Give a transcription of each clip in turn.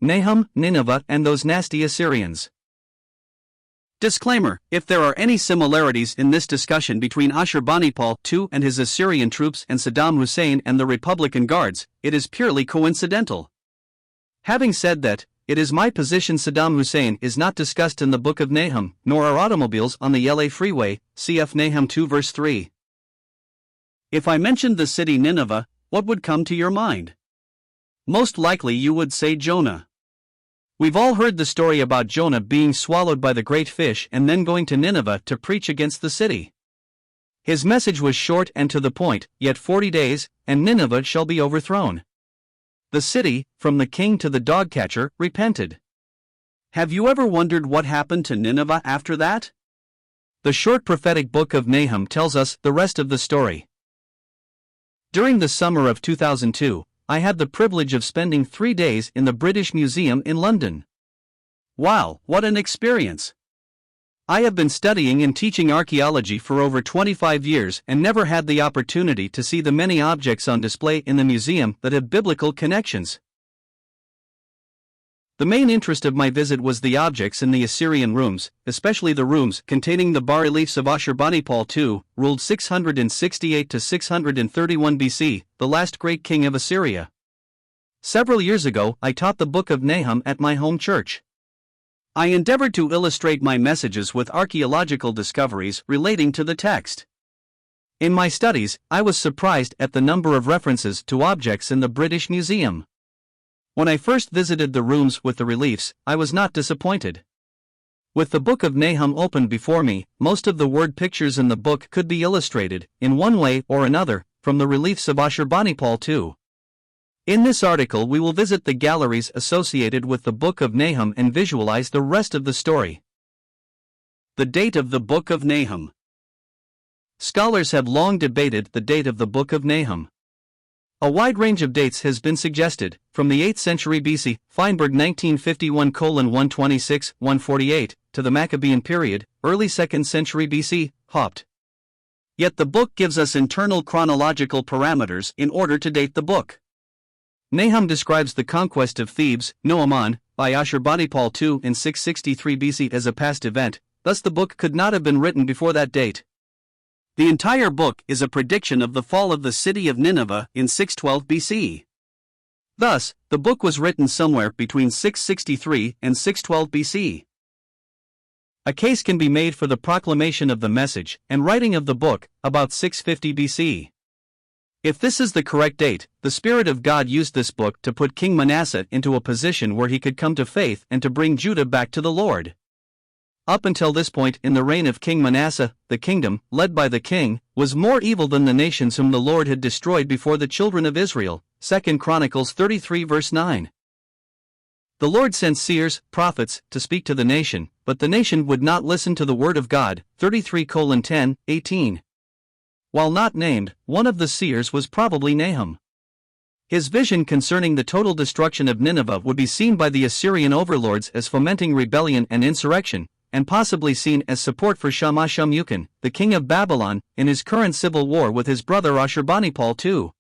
Nahum, Nineveh and those nasty Assyrians. Disclaimer: if there are any similarities in this discussion between Ashurbanipal II and his Assyrian troops and Saddam Hussein and the Republican Guards, it is purely coincidental. Having said that, it is my position Saddam Hussein is not discussed in the Book of Nahum, nor are automobiles on the LA freeway, cf. Nahum 2 verse 3. If I mentioned the city Nineveh, what would come to your mind? Most likely you would say Jonah. We've all heard the story about Jonah being swallowed by the great fish and then going to Nineveh to preach against the city. His message was short and to the point, yet 40 days, and Nineveh shall be overthrown. The city, from the king to the dog catcher, repented. Have you ever wondered what happened to Nineveh after that? The short prophetic book of Nahum tells us the rest of the story. During the summer of 2002, I had the privilege of spending 3 days in the British Museum in London. Wow, what an experience! I have been studying and teaching archaeology for over 25 years and never had the opportunity to see the many objects on display in the museum that have biblical connections. The main interest of my visit was the objects in the Assyrian rooms, especially the rooms containing the bas-reliefs of Ashurbanipal II, ruled 668 to 631 BC, the last great king of Assyria. Several years ago, I taught the Book of Nahum at my home church. I endeavored to illustrate my messages with archaeological discoveries relating to the text. In my studies, I was surprised at the number of references to objects in the British Museum. When I first visited the rooms with the reliefs, I was not disappointed. With the Book of Nahum open before me, most of the word pictures in the book could be illustrated, in one way or another, from the reliefs of Ashurbanipal II. In this article we will visit the galleries associated with the Book of Nahum and visualize the rest of the story. The date of the Book of Nahum. Scholars have long debated the date of the Book of Nahum. A wide range of dates has been suggested, from the 8th century BC, Feinberg 1951:126-148, to the Maccabean period, early 2nd century BC, Haupt. Yet the book gives us internal chronological parameters in order to date the book. Nahum describes the conquest of Thebes, Noaman, by Ashurbanipal II in 663 BC as a past event, thus the book could not have been written before that date. The entire book is a prediction of the fall of the city of Nineveh in 612 BC. Thus, the book was written somewhere between 663 and 612 BC. A case can be made for the proclamation of the message and writing of the book about 650 BC. If this is the correct date, the Spirit of God used this book to put King Manasseh into a position where he could come to faith and to bring Judah back to the Lord. Up until this point in the reign of King Manasseh, the kingdom, led by the king, was more evil than the nations whom the Lord had destroyed before the children of Israel. 2 Chronicles 33 verse 9. The Lord sent seers, prophets, to speak to the nation, but the nation would not listen to the word of God. 33:10-18. While not named, one of the seers was probably Nahum. His vision concerning the total destruction of Nineveh would be seen by the Assyrian overlords as fomenting rebellion and insurrection, and possibly seen as support for Shamash-shum-ukin, the king of Babylon, in his current civil war with his brother Ashurbanipal II.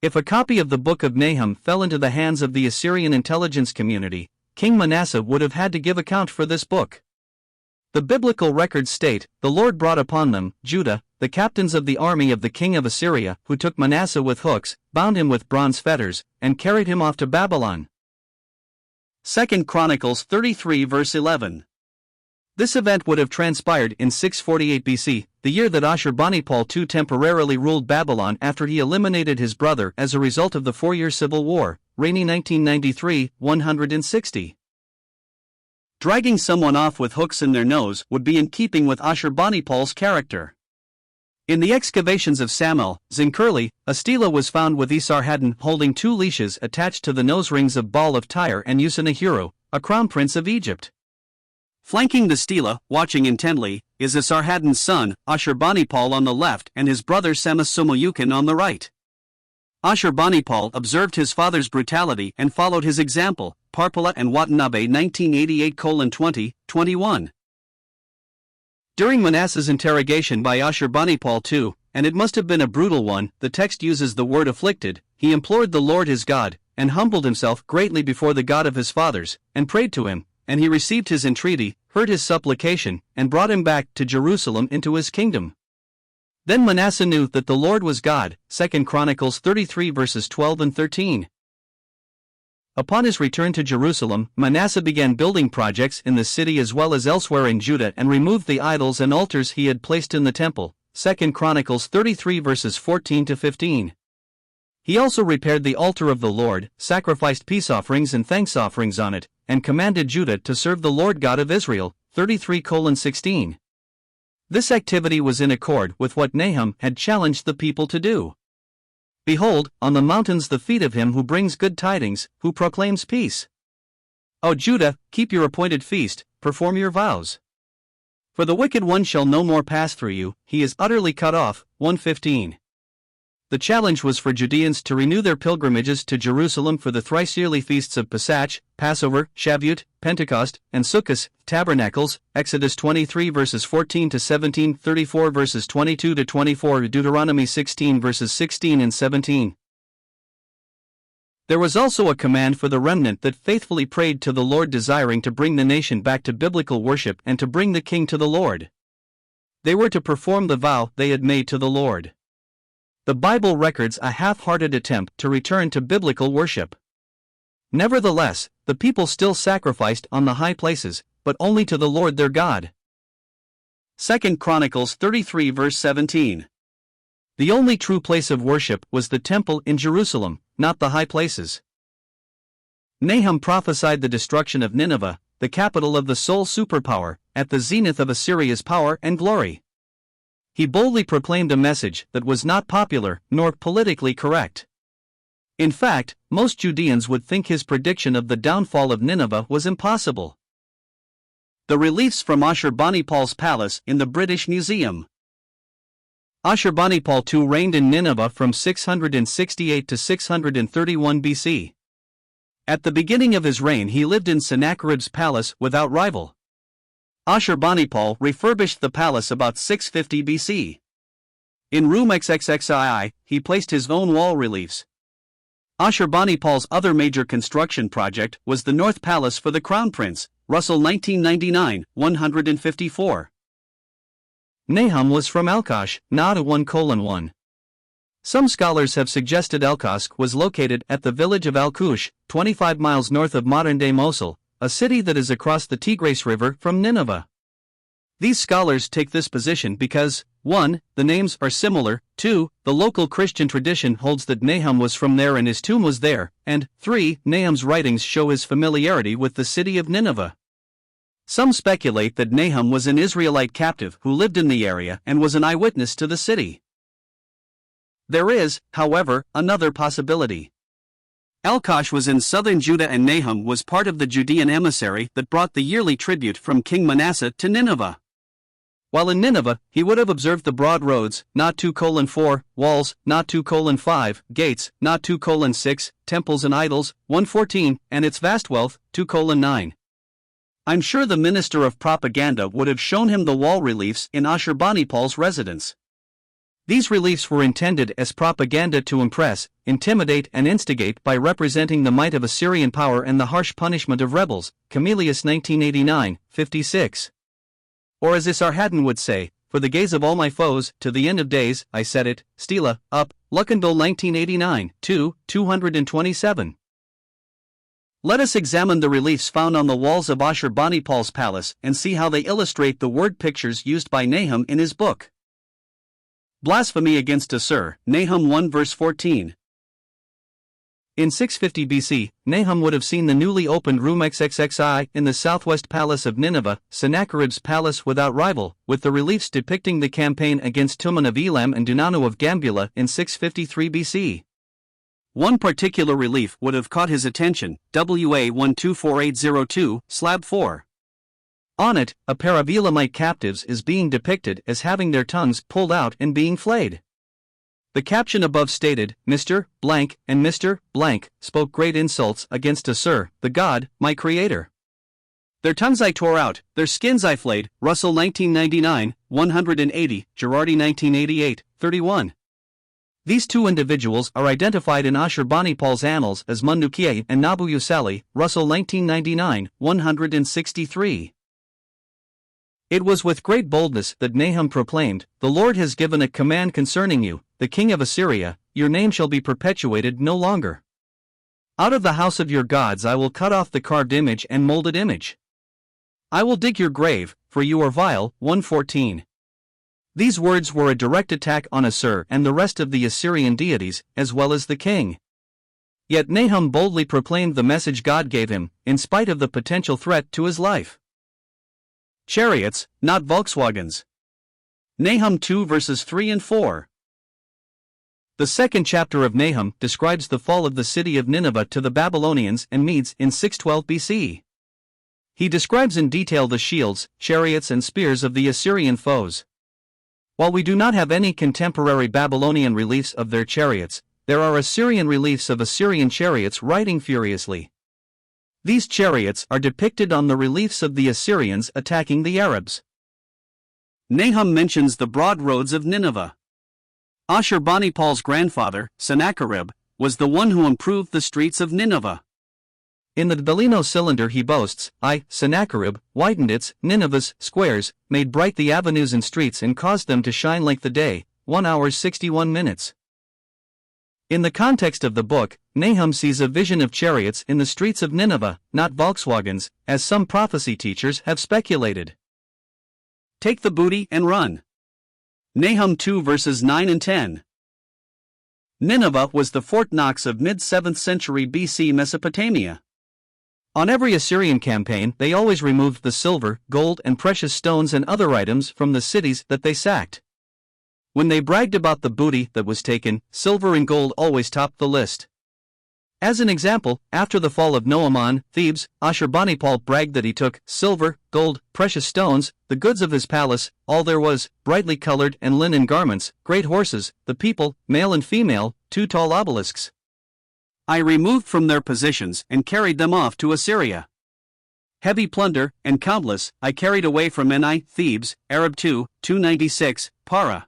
If a copy of the Book of Nahum fell into the hands of the Assyrian intelligence community, King Manasseh would have had to give account for this book. The biblical records state, "The Lord brought upon them, Judah, the captains of the army of the king of Assyria, who took Manasseh with hooks, bound him with bronze fetters, and carried him off to Babylon." 2 Chronicles 33 verse 11. This event would have transpired in 648 BC, the year that Ashurbanipal II temporarily ruled Babylon after he eliminated his brother as a result of the 4-year civil war, reigning 1993-160. Dragging someone off with hooks in their nose would be in keeping with Ashurbanipal's character. In the excavations of Samel, Zinkerli, a stela was found with Esarhaddon holding 2 leashes attached to the nose rings of Baal of Tyre and Usanahuru, a crown prince of Egypt. Flanking the stela, watching intently, is Esarhaddon's son, Ashurbanipal on the left and his brother Shamash-shum-ukin on the right. Ashurbanipal observed his father's brutality and followed his example, Parpala and Watanabe 1988:20-21. During Manasseh's interrogation by Ashurbanipal II, and it must have been a brutal one, the text uses the word afflicted, he implored the Lord his God, and humbled himself greatly before the God of his fathers, and prayed to him, and he received his entreaty, heard his supplication, and brought him back to Jerusalem into his kingdom. Then Manasseh knew that the Lord was God. 2 Chronicles 33 verses 12 and 13. Upon his return to Jerusalem, Manasseh began building projects in the city as well as elsewhere in Judah and removed the idols and altars he had placed in the temple. 2 Chronicles 33 verses 14 to 15. He also repaired the altar of the Lord, sacrificed peace offerings and thanks offerings on it, and commanded Judah to serve the Lord God of Israel. 33:16. This activity was in accord with what Nahum had challenged the people to do. Behold, on the mountains the feet of him who brings good tidings, who proclaims peace. O Judah, keep your appointed feast, perform your vows. For the wicked one shall no more pass through you, he is utterly cut off. 1:15. The challenge was for Judeans to renew their pilgrimages to Jerusalem for the thrice-yearly feasts of Pesach, Passover, Shavuot, Pentecost, and Sukkot, Tabernacles, Exodus 23 verses 14 to 17, 34 verses 22 to 24, Deuteronomy 16 verses 16 and 17. There was also a command for the remnant that faithfully prayed to the Lord, desiring to bring the nation back to biblical worship and to bring the king to the Lord. They were to perform the vow they had made to the Lord. The Bible records a half-hearted attempt to return to biblical worship. Nevertheless, the people still sacrificed on the high places, but only to the Lord their God. 2 Chronicles 33 verse 17. The only true place of worship was the temple in Jerusalem, not the high places. Nahum prophesied the destruction of Nineveh, the capital of the sole superpower, at the zenith of Assyria's power and glory. He boldly proclaimed a message that was not popular nor politically correct. In fact, most Judeans would think his prediction of the downfall of Nineveh was impossible. The reliefs from Ashurbanipal's palace in the British Museum. Ashurbanipal II reigned in Nineveh from 668 to 631 BC. At the beginning of his reign he lived in Sennacherib's palace without rival. Ashurbanipal refurbished the palace about 650 BC. In Room XXXII, he placed his own wall reliefs. Ashurbanipal's other major construction project was the North Palace for the Crown Prince, Russell 1999, 154. Nahum was from Elkosh, not a 1:1. Some scholars have suggested Elkosh was located at the village of Al-Kush, 25 miles north of modern-day Mosul, a city that is across the Tigris River from Nineveh. These scholars take this position because, 1. The names are similar, 2. The local Christian tradition holds that Nahum was from there and his tomb was there, and 3. Nahum's writings show his familiarity with the city of Nineveh. Some speculate that Nahum was an Israelite captive who lived in the area and was an eyewitness to the city. There is, however, another possibility. Elkosh was in southern Judah and Nahum was part of the Judean emissary that brought the yearly tribute from King Manasseh to Nineveh. While in Nineveh, he would have observed the broad roads, not 2:4, walls, not 2:5, gates, not 2:6, temples and idols, 114, and its vast wealth, 2:9. I'm sure the minister of propaganda would have shown him the wall reliefs in Ashurbanipal's residence. These reliefs were intended as propaganda to impress, intimidate and instigate by representing the might of Assyrian power and the harsh punishment of rebels, Camillus 1989, 56. Or as Esarhaddon would say, for the gaze of all my foes, to the end of days, I said it, stela, up, Luckenbill 1989, 227. Let us examine the reliefs found on the walls of Ashurbanipal's palace and see how they illustrate the word pictures used by Nahum in his book. Blasphemy against Assur, Nahum 1 verse 14. In 650 BC, Nahum would have seen the newly opened Room XXXII in the Southwest Palace of Nineveh, Sennacherib's palace without rival, with the reliefs depicting the campaign against Tumman of Elam and Dunanu of Gambula in 653 BC. One particular relief would have caught his attention, WA 124802, Slab 4. On it, a pair of Elamite captives is being depicted as having their tongues pulled out and being flayed. The caption above stated, Mr. Blank and Mr. Blank spoke great insults against Assur, the god, my creator. Their tongues I tore out, their skins I flayed, Russell 1999, 180, Girardi 1988, 31. These two individuals are identified in Ashurbanipal's annals as Mundukiye and Nabuyusali, Russell 1999, 163. It was with great boldness that Nahum proclaimed, "The Lord has given a command concerning you, the king of Assyria, your name shall be perpetuated no longer. Out of the house of your gods I will cut off the carved image and molded image. I will dig your grave, for you are vile." 114. These words were a direct attack on Assur and the rest of the Assyrian deities, as well as the king. Yet Nahum boldly proclaimed the message God gave him, in spite of the potential threat to his life. Chariots, not Volkswagens. Nahum 2 verses 3 and 4. The second chapter of Nahum describes the fall of the city of Nineveh to the Babylonians and Medes in 612 BC. He describes in detail the shields, chariots and spears of the Assyrian foes. While we do not have any contemporary Babylonian reliefs of their chariots, there are Assyrian reliefs of Assyrian chariots riding furiously. These chariots are depicted on the reliefs of the Assyrians attacking the Arabs. Nahum mentions the broad roads of Nineveh. Ashurbanipal's grandfather, Sennacherib, was the one who improved the streets of Nineveh. In the Delos cylinder he boasts, "I, Sennacherib, widened its, Nineveh's, squares, made bright the avenues and streets and caused them to shine like the day, 1 hour 61 minutes. In the context of the book, Nahum sees a vision of chariots in the streets of Nineveh, not Volkswagens, as some prophecy teachers have speculated. Take the booty and run. Nahum 2 verses 9 and 10. Nineveh was the Fort Knox of mid-7th century BC Mesopotamia. On every Assyrian campaign they always removed the silver, gold and precious stones and other items from the cities that they sacked. When they bragged about the booty that was taken, silver and gold always topped the list. As an example, after the fall of Nahum, Thebes, Ashurbanipal bragged that he took silver, gold, precious stones, the goods of his palace, all there was, brightly colored and linen garments, great horses, the people, male and female, 2 tall obelisks. I removed from their positions and carried them off to Assyria. Heavy plunder, and countless, I carried away from Sinai, Thebes, Arab 2, 296, Para.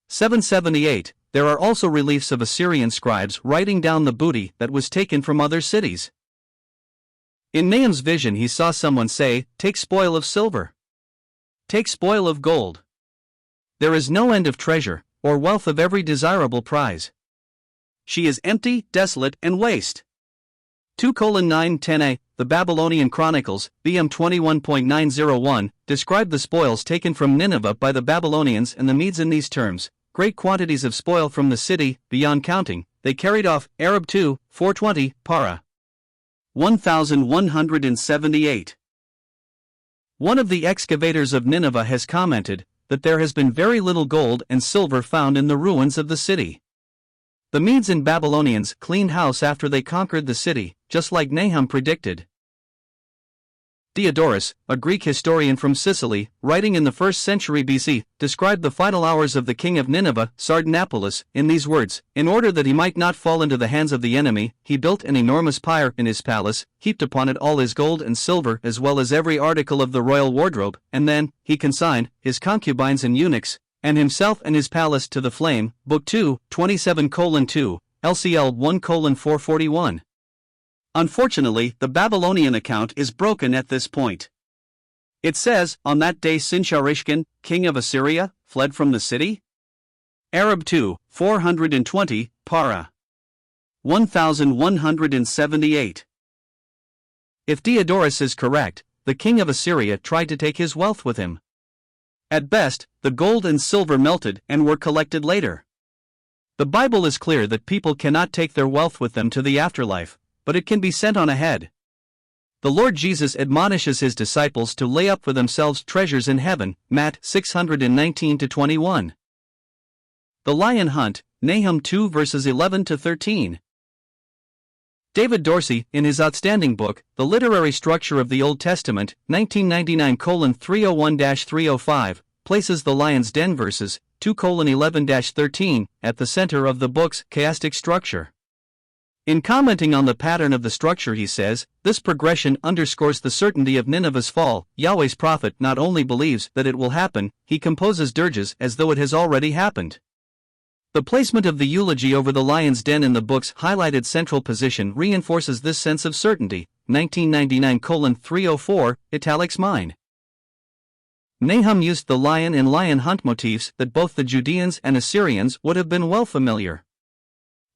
778. There are also reliefs of Assyrian scribes writing down the booty that was taken from other cities. In Nahum's vision he saw someone say, "Take spoil of silver. Take spoil of gold. There is no end of treasure, or wealth of every desirable prize. She is empty, desolate, and waste." 2:9-10a. The Babylonian Chronicles, BM 21.901, describe the spoils taken from Nineveh by the Babylonians and the Medes in these terms: great quantities of spoil from the city, beyond counting, they carried off. Arab 2, 420, Para. 1178. One of the excavators of Nineveh has commented that there has been very little gold and silver found in the ruins of the city. The Medes and Babylonians cleaned house after they conquered the city, just like Nahum predicted. Diodorus, a Greek historian from Sicily, writing in the 1st century BC, described the final hours of the king of Nineveh, Sardanapalus, in these words: "In order that he might not fall into the hands of the enemy, he built an enormous pyre in his palace, heaped upon it all his gold and silver as well as every article of the royal wardrobe, and then he consigned his concubines and eunuchs, and himself and his palace to the flame." Book 2, 27:2, LCL 1:441. Unfortunately, the Babylonian account is broken at this point. It says, "On that day Sinsharishkan, king of Assyria, fled from the city." Arab 2, 420, Para. 1178. If Diodorus is correct, the king of Assyria tried to take his wealth with him. At best, the gold and silver melted and were collected later. The Bible is clear that people cannot take their wealth with them to the afterlife, but it can be sent on ahead. The Lord Jesus admonishes his disciples to lay up for themselves treasures in heaven, Matt 619-21. The Lion Hunt, Nahum 2 verses 11-13. David Dorsey, in his outstanding book, The Literary Structure of the Old Testament, 1999:301-305, places the Lion's Den verses, 2:11-13, at the center of the book's chiastic structure. In commenting on the pattern of the structure he says, "This progression underscores the certainty of Nineveh's fall. Yahweh's prophet not only believes that it will happen, he composes dirges as though it has already happened." The placement of the eulogy over the lion's den in the book's highlighted central position reinforces this sense of certainty. 1999:304, italics mine. Nahum used the lion and lion hunt motifs that both the Judeans and Assyrians would have been well familiar.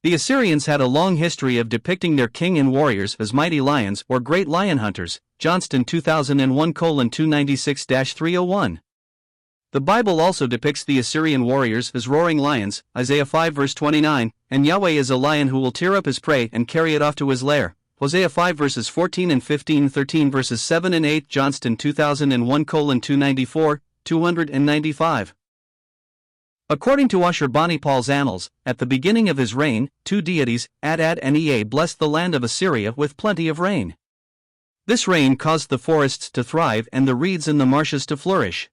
The Assyrians had a long history of depicting their king and warriors as mighty lions or great lion hunters. Johnston 2001:296-301. The Bible also depicts the Assyrian warriors as roaring lions, Isaiah 5 verse 29, and Yahweh is a lion who will tear up his prey and carry it off to his lair, Hosea 5 verses 14 and 15, 13 verses 7 and 8, Johnston 2001:294-295. According to Ashurbanipal's annals, at the beginning of his reign, two deities, Adad and Ea, blessed the land of Assyria with plenty of rain. This rain caused the forests to thrive and the reeds in the marshes to flourish.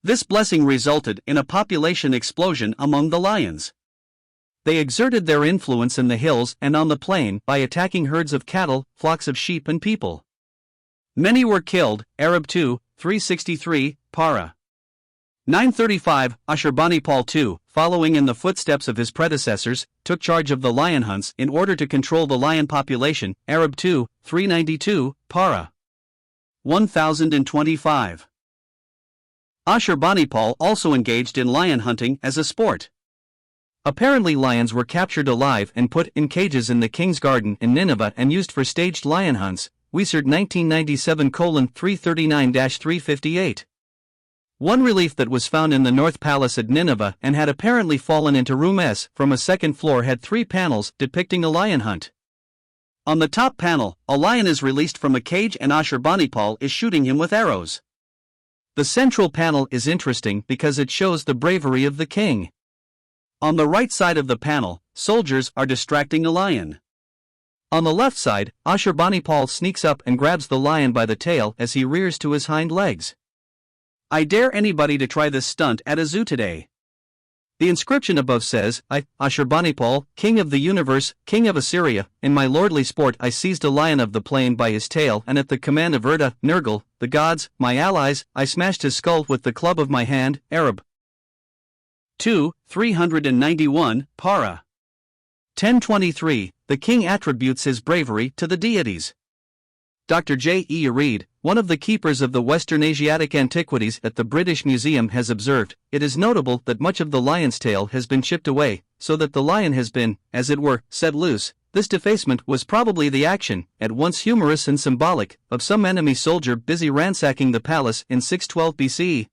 This blessing resulted in a population explosion among the lions. They exerted their influence in the hills and on the plain by attacking herds of cattle, flocks of sheep and people. Many were killed. Arab 2, 363, Para. 935, Ashurbanipal II, following in the footsteps of his predecessors, took charge of the lion hunts in order to control the lion population. Arab 2, 392, Para. 1025. Ashurbanipal also engaged in lion hunting as a sport. Apparently lions were captured alive and put in cages in the king's garden in Nineveh and used for staged lion hunts. Wiesert 1997:339-358. One relief that was found in the North Palace at Nineveh and had apparently fallen into Room S from a second floor had 3 panels depicting a lion hunt. On the top panel, a lion is released from a cage and Ashurbanipal is shooting him with arrows. The central panel is interesting because it shows the bravery of the king. On the right side of the panel, soldiers are distracting a lion. On the left side, Ashurbanipal sneaks up and grabs the lion by the tail as he rears to his hind legs. I dare anybody to try this stunt at a zoo today. The inscription above says, I, Ashurbanipal, king of the universe, king of Assyria, in my lordly sport I seized a lion of the plain by his tail and at the command of Erda, Nergal, the gods, my allies, I smashed his skull with the club of my hand. Arab 2, 391, Para. 1023, the king attributes his bravery to the deities. Dr. J. E. Reade, one of the keepers of the Western Asiatic Antiquities at the British Museum, has observed, it is notable that much of the lion's tail has been chipped away, so that the lion has been, as it were, set loose. This defacement was probably the action, at once humorous and symbolic, of some enemy soldier busy ransacking the palace in 612 BCE.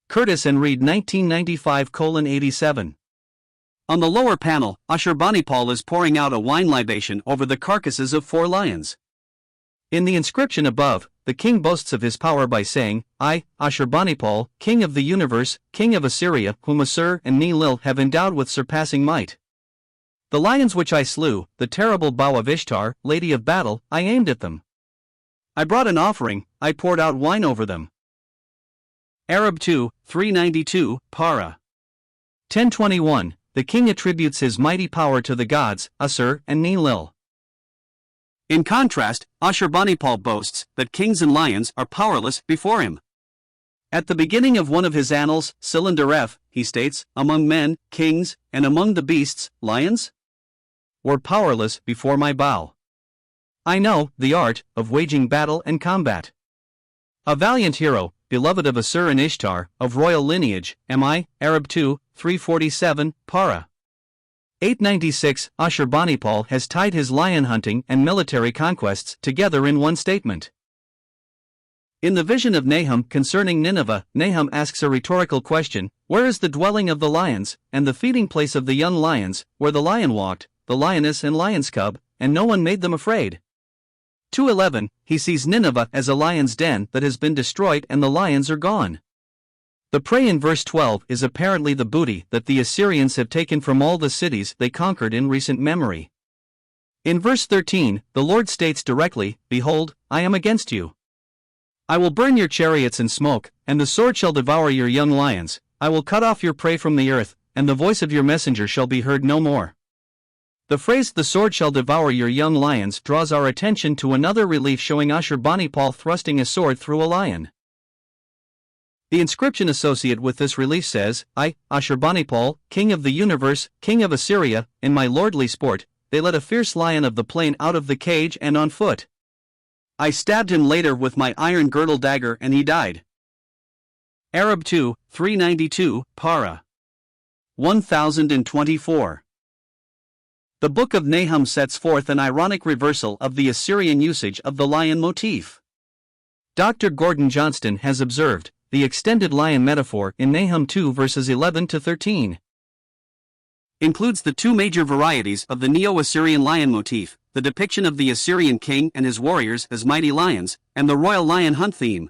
Curtis and Reade 1995:87. On the lower panel, Ashurbanipal is pouring out a wine libation over the carcasses of 4 lions. In the inscription above, the king boasts of his power by saying, I, Ashurbanipal, king of the universe, king of Assyria, whom Assur and Ni-Lil have endowed with surpassing might. The lions which I slew, the terrible bow of Ishtar, lady of battle, I aimed at them. I brought an offering, I poured out wine over them. Arab 2, 392, Para. 1021, the king attributes his mighty power to the gods, Assur and Ni-Lil. In contrast, Ashurbanipal boasts that kings and lions are powerless before him. At the beginning of one of his annals, Cylinder F, he states, among men, kings, and among the beasts, lions were powerless before my bow. I know the art of waging battle and combat. A valiant hero, beloved of Assur and Ishtar, of royal lineage, am I. Arab 2, 347, Para. 896, Ashurbanipal has tied his lion hunting and military conquests together in one statement. In the vision of Nahum concerning Nineveh, Nahum asks a rhetorical question, where is the dwelling of the lions, and the feeding place of the young lions, where the lion walked, the lioness and lion's cub, and no one made them afraid? 2:11, he sees Nineveh as a lion's den that has been destroyed and the lions are gone. The prey in verse 12 is apparently the booty that the Assyrians have taken from all the cities they conquered in recent memory. In verse 13, the Lord states directly, Behold, I am against you. I will burn your chariots in smoke, and the sword shall devour your young lions. I will cut off your prey from the earth, and the voice of your messenger shall be heard no more. The phrase the sword shall devour your young lions draws our attention to another relief showing Ashurbanipal thrusting a sword through a lion. The inscription associated with this relief says, I, Ashurbanipal, king of the universe, king of Assyria, in my lordly sport, they let a fierce lion of the plain out of the cage and on foot. I stabbed him later with my iron girdle dagger and he died. Arab 2, 392, Para. 1024. The Book of Nahum sets forth an ironic reversal of the Assyrian usage of the lion motif. Dr. Gordon Johnston has observed the extended lion metaphor in Nahum 2 verses 11 to 13 includes the two major varieties of the Neo-Assyrian lion motif, the depiction of the Assyrian king and his warriors as mighty lions, and the royal lion hunt theme.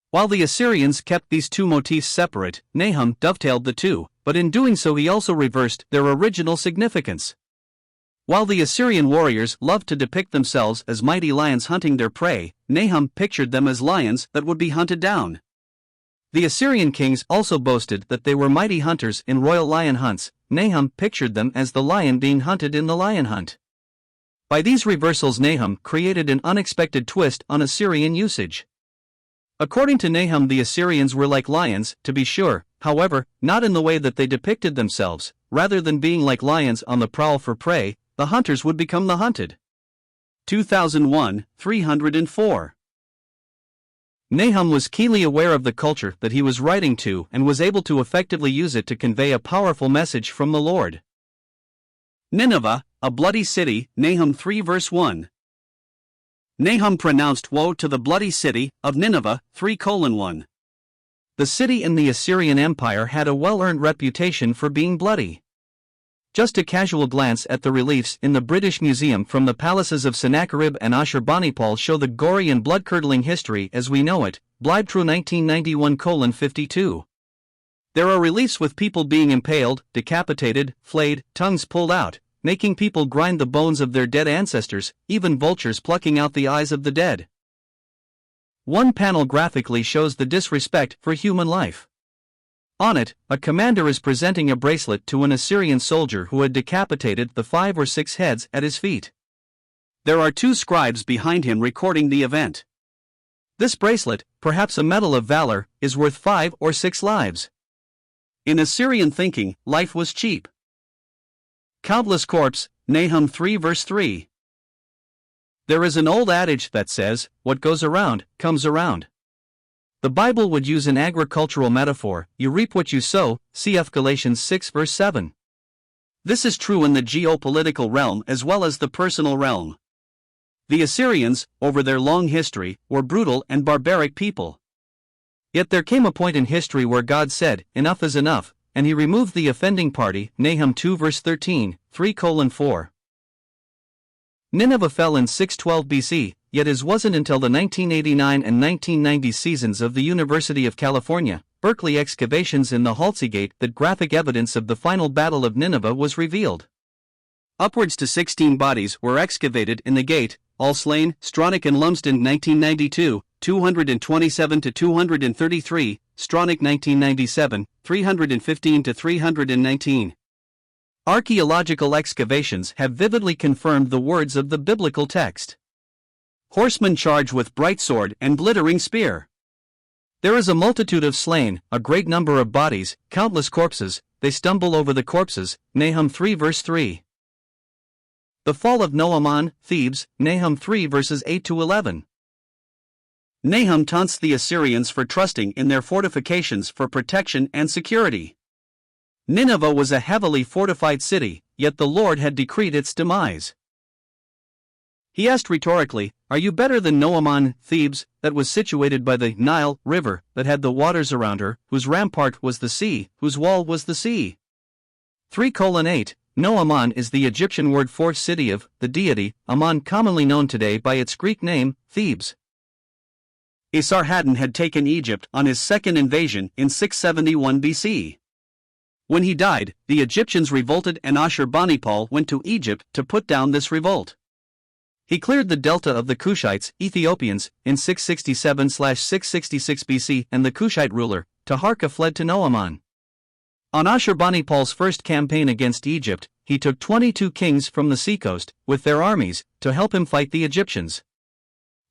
While the Assyrians kept these two motifs separate, Nahum dovetailed the two, but in doing so he also reversed their original significance. While the Assyrian warriors loved to depict themselves as mighty lions hunting their prey, Nahum pictured them as lions that would be hunted down. The Assyrian kings also boasted that they were mighty hunters in royal lion hunts. Nahum pictured them as the lion being hunted in the lion hunt. By these reversals, Nahum created an unexpected twist on Assyrian usage. According to Nahum, the Assyrians were like lions, to be sure, however, not in the way that they depicted themselves. Rather than being like lions on the prowl for prey, the hunters would become the hunted. 2001, 304. Nahum was keenly aware of the culture that he was writing to and was able to effectively use it to convey a powerful message from the Lord. Nineveh, a bloody city, Nahum 3 verse 1. Nahum pronounced woe to the bloody city of Nineveh, 3:1. The city in the Assyrian Empire had a well-earned reputation for being bloody. Just a casual glance at the reliefs in the British Museum from the palaces of Sennacherib and Ashurbanipal show the gory and blood-curdling history as we know it. Bleibtreu 1991:52. There are reliefs with people being impaled, decapitated, flayed, tongues pulled out, making people grind the bones of their dead ancestors, even vultures plucking out the eyes of the dead. One panel graphically shows the disrespect for human life. On it, a commander is presenting a bracelet to an Assyrian soldier who had decapitated the 5 or 6 heads at his feet. There are 2 scribes behind him recording the event. This bracelet, perhaps a medal of valor, is worth 5 or 6 lives. In Assyrian thinking, life was cheap. Countless corpse, Nahum 3 verse 3. There is an old adage that says, what goes around, comes around. The Bible would use an agricultural metaphor, you reap what you sow, cf. Galatians 6 verse 7. This is true in the geopolitical realm as well as the personal realm. The Assyrians, over their long history, were brutal and barbaric people. Yet there came a point in history where God said, enough is enough, and he removed the offending party, Nahum 2 verse 13, 3:4. Nineveh fell in 612 BC, yet it wasn't until the 1989 and 1990 seasons of the University of California, Berkeley excavations in the Halzi Gate that graphic evidence of the final Battle of Nineveh was revealed. Upwards to 16 bodies were excavated in the gate, all slain, Stronach and Lumsden 1992, 227 to 233, Stronach 1997, 315 to 319. Archaeological excavations have vividly confirmed the words of the biblical text. Horsemen charge with bright sword and glittering spear. There is a multitude of slain, a great number of bodies, countless corpses, they stumble over the corpses, Nahum 3 verse 3. The fall of Nahum, Thebes, Nahum 3 verses 8 to 11. Nahum taunts the Assyrians for trusting in their fortifications for protection and security. Nineveh was a heavily fortified city, yet the Lord had decreed its demise. He asked rhetorically, are you better than Nahum, Thebes, that was situated by the Nile River, that had the waters around her, whose rampart was the sea, whose wall was the sea? 3:8. Nahum is the Egyptian word for city of the deity, Ammon, commonly known today by its Greek name, Thebes. Esarhaddon had taken Egypt on his second invasion in 671 BC. When he died, the Egyptians revolted and Ashurbanipal went to Egypt to put down this revolt. He cleared the delta of the Cushites, Ethiopians, in 667/666 BC, and the Cushite ruler, Taharka, fled to Nahum. On Ashurbanipal's first campaign against Egypt, he took 22 kings from the seacoast, with their armies, to help him fight the Egyptians.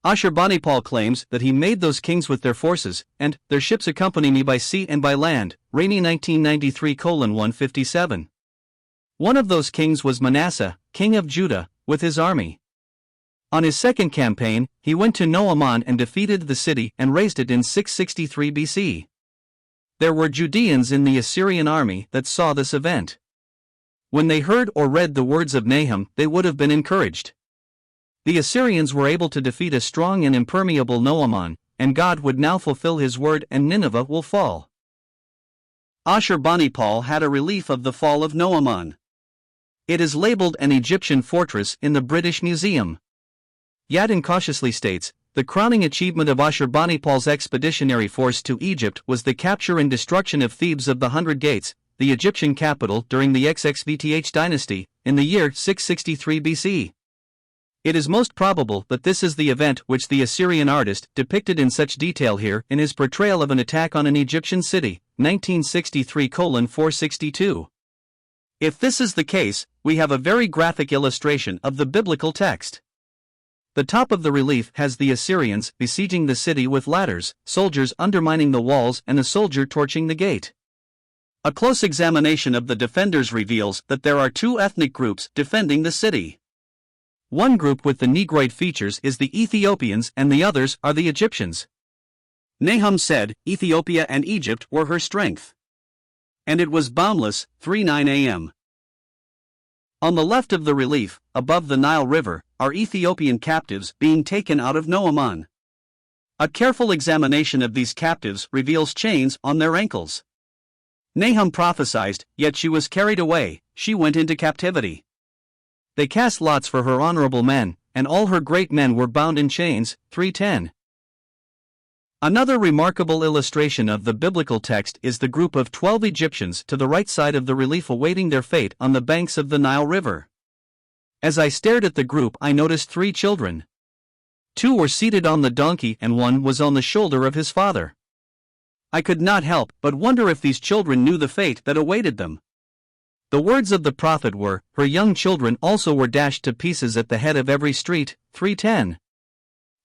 Ashurbanipal claims that he made those kings with their forces, and their ships accompany me by sea and by land, Reade 1993:157. One of those kings was Manasseh, king of Judah, with his army. On his second campaign, he went to Nahum and defeated the city and razed it in 663 BC. There were Judeans in the Assyrian army that saw this event. When they heard or read the words of Nahum, they would have been encouraged. The Assyrians were able to defeat a strong and impermeable Nahum, and God would now fulfill his word and Nineveh will fall. Ashurbanipal had a relief of the fall of Nahum. It is labeled an Egyptian fortress in the British Museum. Yadin cautiously states, the crowning achievement of Ashurbanipal's expeditionary force to Egypt was the capture and destruction of Thebes of the 100 Gates, the Egyptian capital during the XXXVTH dynasty, in the year 663 BC. It is most probable that this is the event which the Assyrian artist depicted in such detail here in his portrayal of an attack on an Egyptian city, 1963:462. If this is the case, we have a very graphic illustration of the biblical text. The top of the relief has the Assyrians besieging the city with ladders, soldiers undermining the walls and a soldier torching the gate. A close examination of the defenders reveals that there are two ethnic groups defending the city. One group with the Negroid features is the Ethiopians and the others are the Egyptians. Nahum said, Ethiopia and Egypt were her strength. And it was boundless, 3:9 a.m. On the left of the relief, above the Nile River, are Ethiopian captives being taken out of Nahum. A careful examination of these captives reveals chains on their ankles. Nahum prophesied, yet she was carried away, she went into captivity. They cast lots for her honorable men, and all her great men were bound in chains, 3:10. Another remarkable illustration of the biblical text is the group of 12 Egyptians to the right side of the relief awaiting their fate on the banks of the Nile River. As I stared at the group, I noticed 3 children. 2 were seated on the donkey and 1 was on the shoulder of his father. I could not help but wonder if these children knew the fate that awaited them. The words of the prophet were, her young children also were dashed to pieces at the head of every street, 3:10.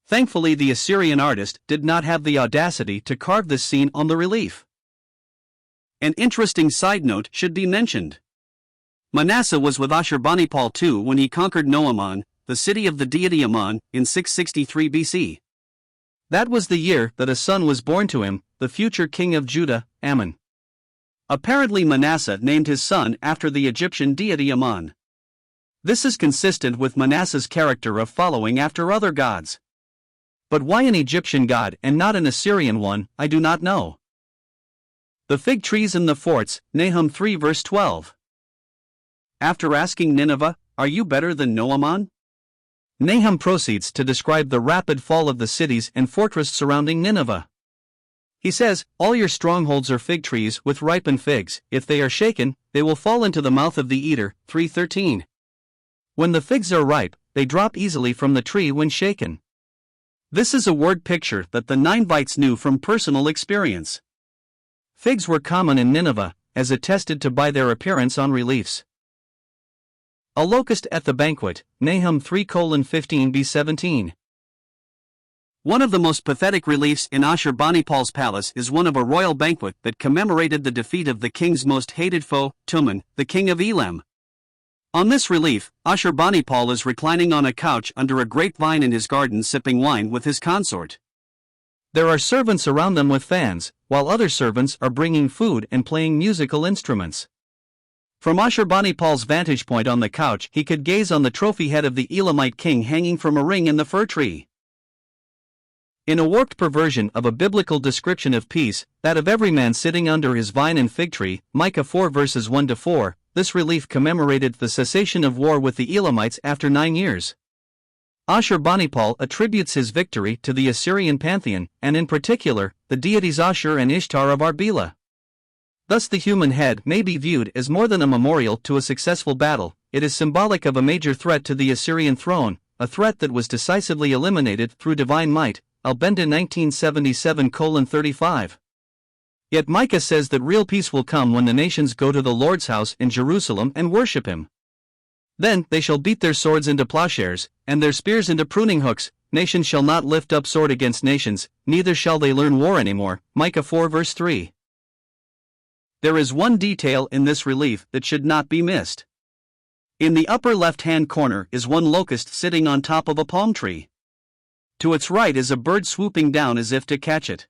Thankfully the Assyrian artist did not have the audacity to carve this scene on the relief. An interesting side note should be mentioned. Manasseh was with Ashurbanipal II when he conquered Nahum, the city of the deity Ammon, in 663 BC. That was the year that a son was born to him, the future king of Judah, Ammon. Apparently Manasseh named his son after the Egyptian deity Ammon. This is consistent with Manasseh's character of following after other gods. But why an Egyptian god and not an Assyrian one, I do not know. The fig trees in the forts, Nahum 3 verse 12. After asking Nineveh, are you better than Nahum? Nahum proceeds to describe the rapid fall of the cities and fortress surrounding Nineveh. He says, all your strongholds are fig trees with ripened figs, if they are shaken, they will fall into the mouth of the eater, 3:13. When the figs are ripe, they drop easily from the tree when shaken. This is a word picture that the Ninevites knew from personal experience. Figs were common in Nineveh, as attested to by their appearance on reliefs. A locust at the banquet, Nahum 3:15b17. One of the most pathetic reliefs in Ashurbanipal's palace is one of a royal banquet that commemorated the defeat of the king's most hated foe, Tuman, the king of Elam. On this relief, Ashurbanipal is reclining on a couch under a grapevine in his garden sipping wine with his consort. There are servants around them with fans, while other servants are bringing food and playing musical instruments. From Ashurbanipal's vantage point on the couch, he could gaze on the trophy head of the Elamite king hanging from a ring in the fir tree. In a warped perversion of a biblical description of peace, that of every man sitting under his vine and fig tree, Micah 4 verses 1-4, this relief commemorated the cessation of war with the Elamites after 9 years. Ashurbanipal attributes his victory to the Assyrian pantheon, and in particular, the deities Ashur and Ishtar of Arbela. Thus the human head may be viewed as more than a memorial to a successful battle, it is symbolic of a major threat to the Assyrian throne, a threat that was decisively eliminated through divine might, Albenda 1977:35. Yet Micah says that real peace will come when the nations go to the Lord's house in Jerusalem and worship him. Then they shall beat their swords into plowshares, and their spears into pruning hooks, nations shall not lift up sword against nations, neither shall they learn war anymore. Micah 4 verse 3. There is one detail in this relief that should not be missed. In the upper left-hand corner is one locust sitting on top of a palm tree. To its right is a bird swooping down as if to catch it.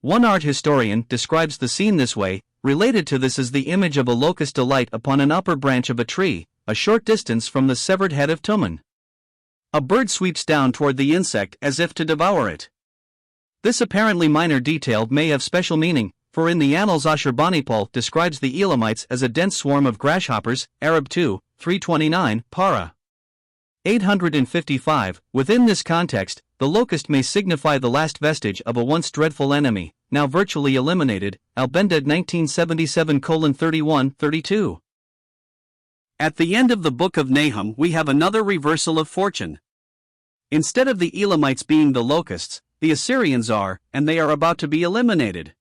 One art historian describes the scene this way: related to this is the image of a locust alight upon an upper branch of a tree, a short distance from the severed head of Tumen. A bird sweeps down toward the insect as if to devour it. This apparently minor detail may have special meaning, for in the annals Ashurbanipal describes the Elamites as a dense swarm of grasshoppers, Arab 2, 329, para. 855. Within this context, the locust may signify the last vestige of a once dreadful enemy, now virtually eliminated, Albended 1977:31-32. At the end of the book of Nahum we have another reversal of fortune. Instead of the Elamites being the locusts, the Assyrians are, and they are about to be eliminated.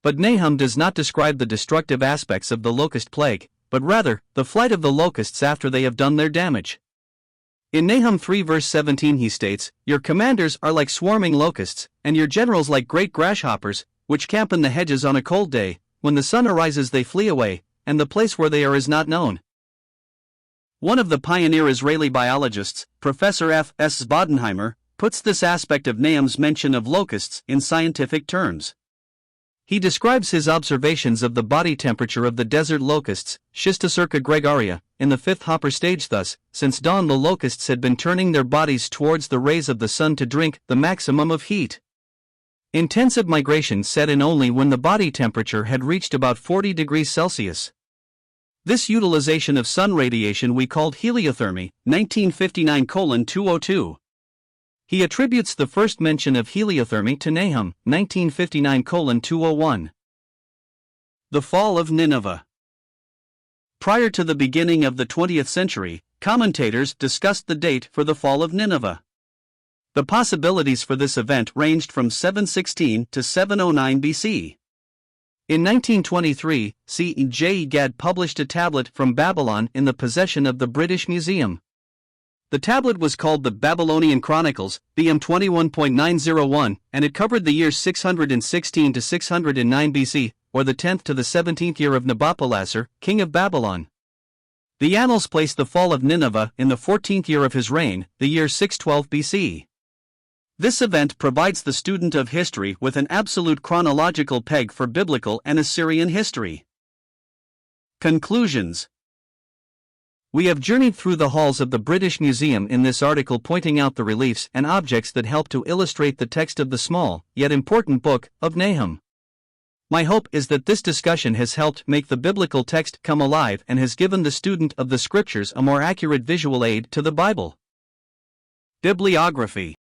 But Nahum does not describe the destructive aspects of the locust plague, but rather, the flight of the locusts after they have done their damage. In Nahum 3 verse 17 he states, "Your commanders are like swarming locusts, and your generals like great grasshoppers, which camp in the hedges on a cold day. When the sun arises they flee away, and the place where they are is not known." One of the pioneer Israeli biologists, Professor F. S. Bodenheimer, puts this aspect of Nahum's mention of locusts in scientific terms. He describes his observations of the body temperature of the desert locusts, Schistosarca gregaria, in the fifth hopper stage. Thus, since dawn the locusts had been turning their bodies towards the rays of the sun to drink the maximum of heat. Intensive migration set in only when the body temperature had reached about 40 degrees Celsius. This utilization of sun radiation we called heliothermy, 1959:202. He attributes the first mention of heliothermy to Nahum, 1959:201. The Fall of Nineveh. Prior to the beginning of the 20th century, commentators discussed the date for the Fall of Nineveh. The possibilities for this event ranged from 716 to 709 BC. In 1923, C. J. Gad published a tablet from Babylon in the possession of the British Museum. The tablet was called the Babylonian Chronicles, BM 21.901, and it covered the years 616 to 609 BC, or the 10th to the 17th year of Nabopolassar, king of Babylon. The annals place the fall of Nineveh in the 14th year of his reign, the year 612 BC. This event provides the student of history with an absolute chronological peg for biblical and Assyrian history. Conclusions. We have journeyed through the halls of the British Museum in this article, pointing out the reliefs and objects that help to illustrate the text of the small, yet important book of Nahum. My hope is that this discussion has helped make the biblical text come alive and has given the student of the scriptures a more accurate visual aid to the Bible. Bibliography.